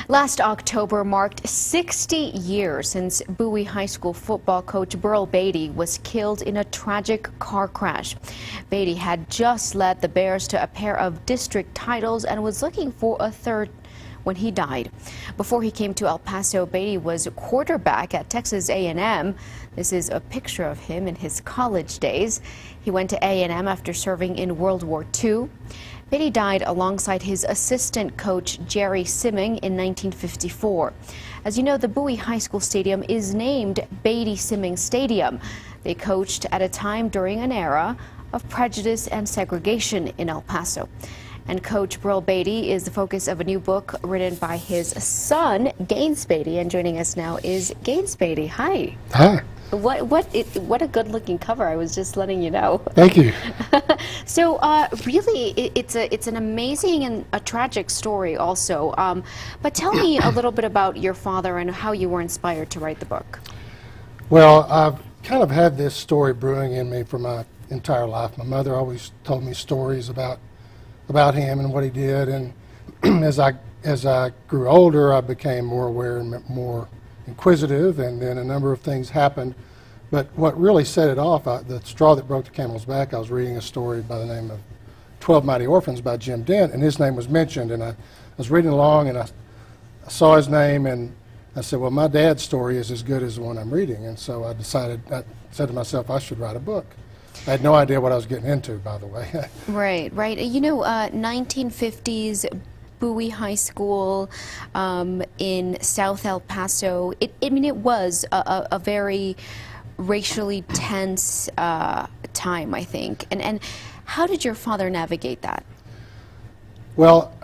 Last October marked 60 years since Bowie High School football coach Burl Beatty was killed in a tragic car crash. Beatty had just led the Bears to a pair of district titles and was looking for a third when he died. Before he came to El Paso, Beatty was quarterback at Texas A&M. This is a picture of him in his college days. He went to A&M after serving in World War II. Beatty died alongside his assistant coach Jerry Simming in 1954. As you know, the Bowie High School Stadium is named Beatty-Simming Stadium. They coached at a time during an era of prejudice and segregation in El Paso. And Coach Burl Beatty is the focus of a new book written by his son, Gaines Beatty. And joining us now is Gaines Beatty. Hi. Hi. What a good-looking cover. I was just letting you know. Thank you. So really, it's an amazing and a tragic story also. But tell me a little bit about your father and how you were inspired to write the book. Well, I've kind of had this story brewing in me for my entire life. My mother always told me stories about him and what he did, and as I grew older, I became more aware and more inquisitive, and then a number of things happened. But what really set it off, the straw that broke the camel's back, I was reading a story by the name of 12 Mighty Orphans by Jim Dent, and his name was mentioned, and I was reading along, and I saw his name, and I said, well, my dad's story is as good as the one I'm reading, and so I said to myself, I should write a book. I had no idea what I was getting into, by the way. Right. You know, 1950s Bowie High School in South El Paso. I mean, it was a very racially tense time, I think. And how did your father navigate that? Well,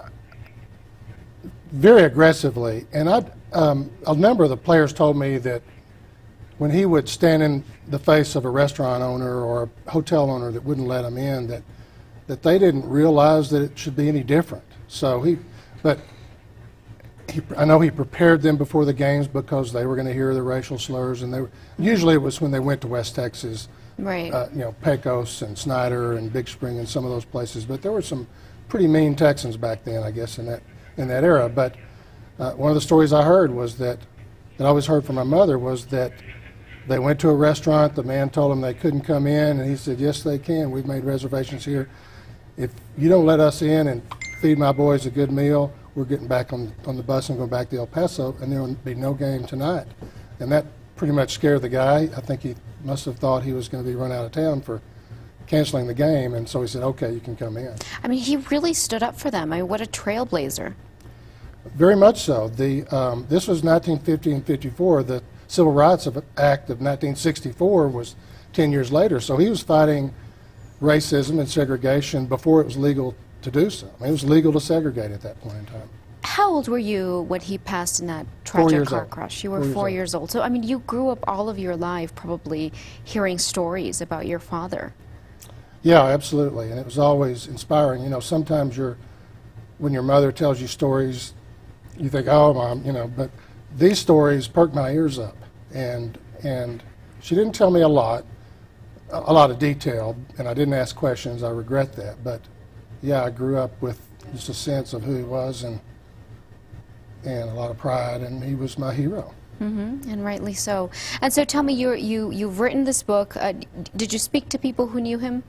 very aggressively. And a number of the players told me that when he would stand in the face of a restaurant owner or a hotel owner that wouldn't let him in, that they didn't realize that it should be any different. So I know he prepared them before the games because they were going to hear the racial slurs, and usually it was when they went to West Texas, right? You know, Pecos and Snyder and Big Spring and some of those places. But there were some pretty mean Texans back then, I guess, in that era. But one of the stories I heard was that I always heard from my mother was that they went to a restaurant, the man told them they couldn't come in, and he said, yes, they can. We've made reservations here. If you don't let us in and feed my boys a good meal, we're getting back on the bus and going back to El Paso, and there will be no game tonight. And that pretty much scared the guy. I think he must have thought he was going to be run out of town for canceling the game, and so he said, okay, you can come in. I mean, he really stood up for them. I mean, what a trailblazer. Very much so. This was 1950 and 54. The Civil Rights Act of 1964 was 10 years later, so he was fighting racism and segregation before it was legal to do so. I mean, it was legal to segregate at that point in time. How old were you when he passed in that tragic car crash? You were 4 years old. So, I mean, you grew up all of your life probably hearing stories about your father. Yeah, absolutely, and it was always inspiring. You know, sometimes when your mother tells you stories, you think, oh, Mom, you know, but these stories perked my ears up, and she didn't tell me a lot of detail, and I didn't ask questions. I regret that, but yeah, I grew up with just a sense of who he was and a lot of pride, and he was my hero. Mm-hmm, and rightly so. And so tell me, you've written this book. Did you speak to people who knew him?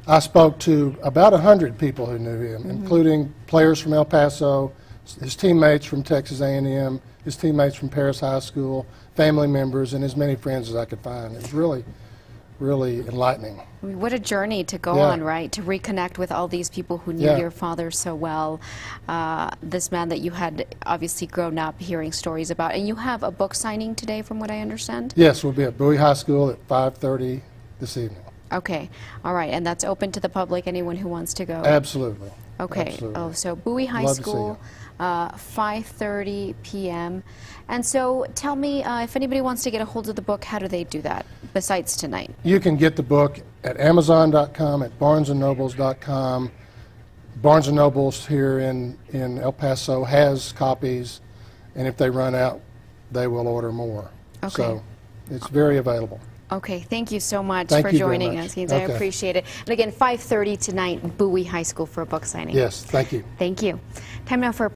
I spoke to about 100 people who knew him, including players from El Paso, his teammates from Texas A&M, his teammates from Paris High School, family members, and as many friends as I could find. It was really enlightening. I mean, what a journey to go on, right? To reconnect with all these people who knew your father so well. This man that you had obviously grown up hearing stories about. And you have a book signing today, from what I understand? Yes, we'll be at Bowie High School at 5:30 this evening. Okay, all right, and that's open to the public, anyone who wants to go? Absolutely. Okay, absolutely. Oh, so Bowie High School, 5:30 p.m. And so tell me, if anybody wants to get a hold of the book, how do they do that, besides tonight? You can get the book at Amazon.com, at BarnesandNobles.com. Barnes & Nobles here in El Paso has copies, and if they run out, they will order more. Okay. So it's very available. Okay, thank you so much for joining us, Gaines. I appreciate it. And again, 5:30 tonight, Bowie High School for a book signing. Yes, thank you. Thank you. Time now for